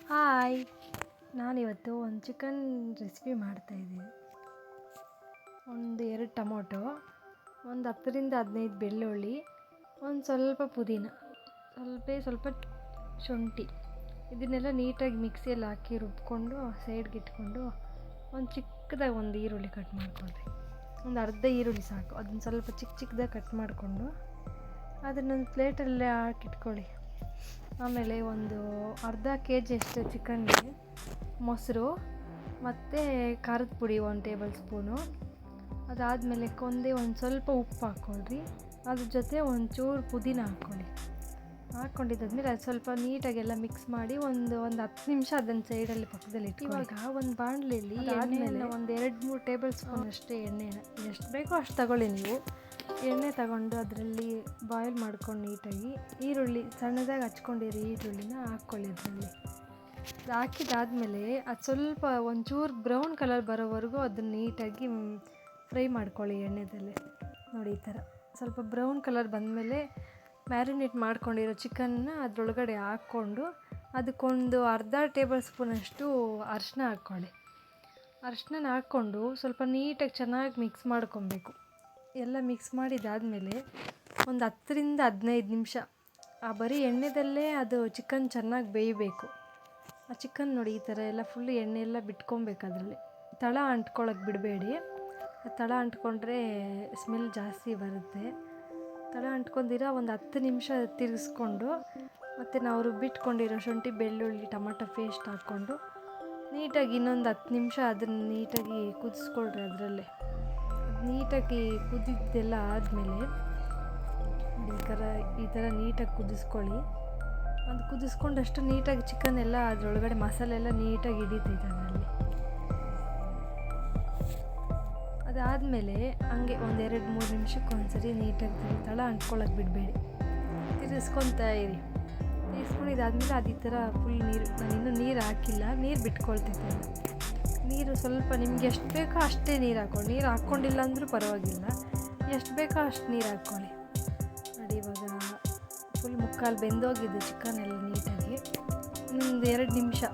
Hi, ನಾನಿವತ್ತು ಒಂದು chicken recipe ಮಾಡ್ತಾಯಿದ್ದೀನಿ. ಒಂದು 2 ಟೊಮೊಟೊ, ಒಂದು 10-15 ಬೆಳ್ಳುಳ್ಳಿ, ಒಂದು ಸ್ವಲ್ಪ ಪುದೀನ, ಸ್ವಲ್ಪ ಶುಂಠಿ, ಇದನ್ನೆಲ್ಲ ನೀಟಾಗಿ ಮಿಕ್ಸಿಯಲ್ಲಿ ಹಾಕಿ ರುಬ್ಕೊಂಡು ಸೈಡ್ಗೆ ಇಟ್ಕೊಂಡು ಒಂದು ಚಿಕ್ಕದಾಗಿ ಒಂದು ಈರುಳ್ಳಿ ಕಟ್ ಮಾಡಿಕೊಂಡ್ರಿ. ಒಂದು ಅರ್ಧ ಈರುಳ್ಳಿ ಸಾಕು. ಅದನ್ನು ಸ್ವಲ್ಪ ಚಿಕ್ಕದಾಗಿ ಕಟ್ ಮಾಡಿಕೊಂಡು ಅದನ್ನೊಂದು ಪ್ಲೇಟಲ್ಲೇ ಹಾಕಿಟ್ಕೊಳ್ಳಿ. ಆಮೇಲೆ ಒಂದು ಅರ್ಧ kg ಅಷ್ಟು ಚಿಕನ್ಗೆ ಮೊಸರು ಮತ್ತು ಖಾರದ ಪುಡಿ 1 ಟೇಬಲ್ ಸ್ಪೂನು. ಅದಾದಮೇಲೆ ಒಂದು ಸ್ವಲ್ಪ ಉಪ್ಪು ಹಾಕ್ಕೊಳ್ರಿ. ಅದ್ರ ಜೊತೆ ಒಂಚೂರು ಪುದೀನ ಹಾಕ್ಕೊಂಡಿದ್ದಾದ್ಮೇಲೆ ಅದು ಸ್ವಲ್ಪ ನೀಟಾಗೆಲ್ಲ ಮಿಕ್ಸ್ ಮಾಡಿ ಒಂದು 10 ನಿಮಿಷ ಅದನ್ನು ಸೈಡಲ್ಲಿ ಪಕ್ಕದಲ್ಲಿ ಇಟ್ಟು. ಇವಾಗ ಒಂದು ಬಾಣಲೆಯಲ್ಲಿ ಆದಮೇಲೆ ಒಂದು 2-3 ಟೇಬಲ್ ಸ್ಪೂನ್ ಅಷ್ಟೇ ಎಣ್ಣೆನ, ಎಷ್ಟು ಬೇಕೋ ಅಷ್ಟು ತಗೊಳ್ಳಿ ನೀವು. ಎಣ್ಣೆ ತಗೊಂಡು ಅದರಲ್ಲಿ ಬಾಯ್ಲ್ ಮಾಡ್ಕೊಂಡು ನೀಟಾಗಿ ಈರುಳ್ಳಿ ಸಣ್ಣದಾಗಿ ಹಚ್ಕೊಂಡಿರಿ ಈರುಳ್ಳಿನ ಹಾಕ್ಕೊಳ್ಳಿ. ಅದರಲ್ಲಿ ಹಾಕಿದಾದ್ಮೇಲೆ ಅದು ಸ್ವಲ್ಪ ಒಂಚೂರು ಬ್ರೌನ್ ಕಲರ್ ಬರೋವರೆಗೂ ಅದನ್ನು ನೀಟಾಗಿ ಫ್ರೈ ಮಾಡ್ಕೊಳ್ಳಿ ಎಣ್ಣೆದಲ್ಲೇ. ನೋಡಿ, ಈ ಥರ ಸ್ವಲ್ಪ ಬ್ರೌನ್ ಕಲರ್ ಬಂದಮೇಲೆ ಮ್ಯಾರಿನೇಟ್ ಮಾಡ್ಕೊಂಡಿರೋ ಚಿಕನ್ನ ಅದರೊಳಗಡೆ ಹಾಕ್ಕೊಂಡು ಅದಕ್ಕೊಂದು ಅರ್ಧ ಟೇಬಲ್ ಸ್ಪೂನಷ್ಟು ಅರಿಶಿನ ಹಾಕ್ಕೊಳ್ಳಿ. ಅರಿಶಿನ ಹಾಕ್ಕೊಂಡು ಸ್ವಲ್ಪ ನೀಟಾಗಿ ಚೆನ್ನಾಗಿ ಮಿಕ್ಸ್ ಮಾಡ್ಕೊಬೇಕು. ಎಲ್ಲ ಮಿಕ್ಸ್ ಮಾಡಿದಾದಮೇಲೆ ಒಂದು 10-15 ನಿಮಿಷ ಆ ಬರೀ ಎಣ್ಣೆದಲ್ಲೇ ಅದು ಚಿಕನ್ ಚೆನ್ನಾಗಿ ಬೇಯಬೇಕು. ಆ ಚಿಕನ್ ನೋಡಿ ಈ ಥರ ಎಲ್ಲ ಫುಲ್ ಎಣ್ಣೆ ಎಲ್ಲ ಬಿಟ್ಕೊಬೇಕು. ಅದರಲ್ಲಿ ತಳ ಅಂಟ್ಕೊಳ್ಳೋಕೆ ಬಿಡಬೇಡಿ. ತಳ ಅಂಟ್ಕೊಂಡ್ರೆ ಸ್ಮೆಲ್ ಜಾಸ್ತಿ ಬರುತ್ತೆ. ತಳ ಅಂಟ್ಕೊಂಡಿರೋ ಒಂದು 10 ನಿಮಿಷ ತಿರ್ಗಿಸ್ಕೊಂಡು ಮತ್ತು ನಾವು ರುಬ್ಬಿಟ್ಕೊಂಡಿರೋ ಶುಂಠಿ ಬೆಳ್ಳುಳ್ಳಿ ಟೊಮೊಟೊ ಪೇಸ್ಟ್ ಹಾಕ್ಕೊಂಡು ನೀಟಾಗಿ ಇನ್ನೊಂದು 10 ನಿಮಿಷ ಅದನ್ನು ನೀಟಾಗಿ ಕುದಿಸ್ಕೊಳ್ರಿ. ಅದರಲ್ಲೇ ನೀಟಾಗಿ ಕುದಿದ್ದೆಲ್ಲ ಆದಮೇಲೆ ಈ ಥರ ನೀಟಾಗಿ ಕುದಿಸ್ಕೊಳ್ಳಿ. ಅದು ಕುದಿಸ್ಕೊಂಡಷ್ಟು ನೀಟಾಗಿ ಚಿಕನ್ ಎಲ್ಲ ಅದರೊಳಗಡೆ ಮಸಾಲೆ ಎಲ್ಲ ನೀಟಾಗಿ ಹಿಡಿತೈತೆ ಅದರಲ್ಲಿ. ಅದಾದಮೇಲೆ ಹಂಗೆ ಒಂದು 2-3 ನಿಮಿಷಕ್ಕೆ ಒಂದ್ಸರಿ ನೀಟಾಗಿ ತಳ ಅಂಟ್ಕೊಳ್ಳೋಕೆ ಬಿಡಬೇಡಿ, ತಿರ್ಗಿಸ್ಕೊತಾ ಇರಿ. ತಿರ್ಗಿಸ್ಕೊಂಡಿದ್ದಾದ್ಮೇಲೆ ಅದು ಈ ಥರ ಫುಲ್ ನೀರು, ನಾನು ಇನ್ನೂ ನೀರು ಹಾಕಿಲ್ಲ, ನೀರು ಬಿಟ್ಕೊಳ್ತೈತೆ. ನೀರು ಸ್ವಲ್ಪ ನಿಮ್ಗೆ ಎಷ್ಟು ಬೇಕೋ ಅಷ್ಟೇ ನೀರು ಹಾಕ್ಕೊಳ್ಳಿ. ನೀರು ಹಾಕ್ಕೊಂಡಿಲ್ಲ ಅಂದರೂ ಪರವಾಗಿಲ್ಲ, ಎಷ್ಟು ಬೇಕೋ ಅಷ್ಟು ನೀರು ಹಾಕ್ಕೊಳ್ಳಿ. ನೋಡಿ, ಇವಾಗ ಫುಲ್ ಮುಕ್ಕಾಲು ಬೆಂದೋಗಿದೆ ಚಿಕನ್ ಎಲ್ಲ ನೀಟಾಗಿ. ಒಂದು 2 ನಿಮಿಷ,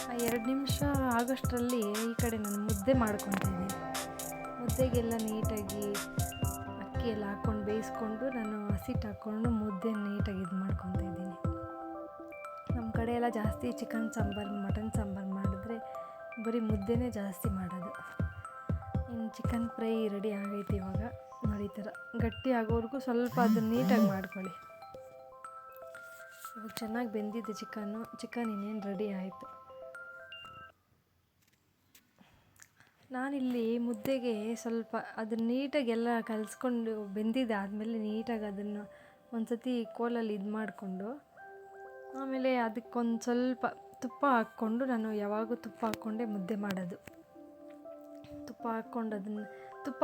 ಆ 2 ನಿಮಿಷ ಆಗೋಷ್ಟರಲ್ಲಿ ಈ ಕಡೆ ನಾನು ಮುದ್ದೆ ಮಾಡ್ಕೊತಿದ್ದೀನಿ. ಮುದ್ದೆಗೆಲ್ಲ ನೀಟಾಗಿ ಅಕ್ಕಿ ಎಲ್ಲ ಹಾಕ್ಕೊಂಡು ಬೇಯಿಸ್ಕೊಂಡು ನಾನು ಹಸಿಟ್ಟು ಹಾಕ್ಕೊಂಡು ಮುದ್ದೆ ನೀಟಾಗಿ ಇದು ಮಾಡ್ಕೊತಾ ಇದ್ದೀನಿ. ನಮ್ಮ ಕಡೆ ಎಲ್ಲ ಜಾಸ್ತಿ ಚಿಕನ್ ಸಾಂಬಾರು ಮಟನ್ ಸಾಂಬಾರು ಮಾಡಿದ್ರೆ ಬರೀ ಮುದ್ದೆನೇ ಜಾಸ್ತಿ ಮಾಡೋದು. ಇನ್ನು ಚಿಕನ್ ಫ್ರೈ ರೆಡಿ ಆಗೈತೆ. ಇವಾಗ ನೋಡಿ, ಈ ಥರ ಗಟ್ಟಿ ಆಗೋವರೆಗೂ ಸ್ವಲ್ಪ ಅದನ್ನು ನೀಟಾಗಿ ಮಾಡ್ಕೊಳ್ಳಿ. ಇವಾಗ ಚೆನ್ನಾಗಿ ಬೆಂದಿದೆ ಚಿಕನ್ ಇನ್ನೇನು ರೆಡಿ ಆಯಿತು. ನಾನಿಲ್ಲಿ ಮುದ್ದೆಗೆ ಸ್ವಲ್ಪ ಅದನ್ನು ನೀಟಾಗಿ ಎಲ್ಲ ಕಲಿಸ್ಕೊಂಡು ಬೆಂದಿದೆ ಆದಮೇಲೆ ನೀಟಾಗಿ ಅದನ್ನು ಒಂದು ಸತಿ ಕೋಲಲ್ಲಿ ಇದು ಮಾಡಿಕೊಂಡು ಆಮೇಲೆ ಅದಕ್ಕೊಂದು ಸ್ವಲ್ಪ ತುಪ್ಪ ಹಾಕ್ಕೊಂಡು, ನಾನು ಯಾವಾಗೂ ತುಪ್ಪ ಹಾಕ್ಕೊಂಡೆ ಮುದ್ದೆ ಮಾಡೋದು. ತುಪ್ಪ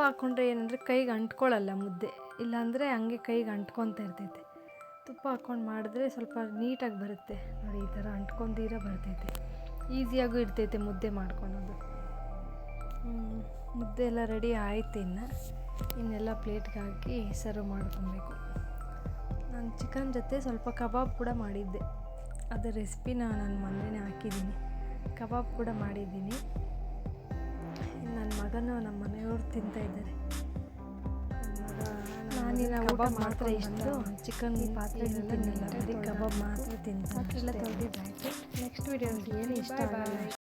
ಹಾಕ್ಕೊಂಡ್ರೆ ಏನಂದರೆ ಕೈಗೆ ಅಂಟ್ಕೊಳ್ಳಲ್ಲ ಮುದ್ದೆ, ಇಲ್ಲಾಂದರೆ ಹಂಗೆ ಕೈಗೆ ಅಂಟ್ಕೊತಾ ಇರ್ತೈತೆ. ತುಪ್ಪ ಹಾಕ್ಕೊಂಡು ಮಾಡಿದ್ರೆ ಸ್ವಲ್ಪ ನೀಟಾಗಿ ಬರುತ್ತೆ. ನೋಡಿ, ಈ ಥರ ಅಂಟ್ಕೊಂತೀರ ಬರ್ತೈತೆ, ಈಸಿಯಾಗೂ ಇರ್ತೈತೆ ಮುದ್ದೆ ಮಾಡ್ಕೊಳೋದು. ಮುದ್ದೆ ಎಲ್ಲ ರೆಡಿ ಆಯ್ತು. ಇನ್ನೆಲ್ಲ ಪ್ಲೇಟ್ಗೆ ಹಾಕಿ ಸರ್ವ್ ಮಾಡ್ಕೊಬೇಕು. ನಾನು ಚಿಕನ್ ಜೊತೆ ಸ್ವಲ್ಪ ಕಬಾಬ್ ಕೂಡ ಮಾಡಿದ್ದೆ. ಅದರ ರೆಸಿಪಿನ ನಾನು ಮೊನ್ನೆ ಹಾಕಿದ್ದೀನಿ. ಕಬಾಬ್ ಕೂಡ ಮಾಡಿದ್ದೀನಿ. ನನ್ನ ಮಗನೂ ನಮ್ಮ ಮನೆಯವರು ತಿಂತಾಯಿದ್ದಾರೆ. ನಾನಿನ್ನ ಕಬಾಬ್ ಮಾತ್ರ ಇಷ್ಟು ಚಿಕನ್ ಪಾತ್ರೆ ತಿನ್ನಲ್ಲ, ಬರೀ ಕಬಾಬ್ ಮಾತ್ರ ತಿಂತೀನಿ. ಪಾತ್ರೆ ಎಲ್ಲ ತೊಳೆದಿದ್ದಾಯಿತು. ನೆಕ್ಸ್ಟ್ ವೀಡಿಯೋದಲ್ಲಿ ಏನು ಇಷ್ಟ ಆಗಲ್ಲ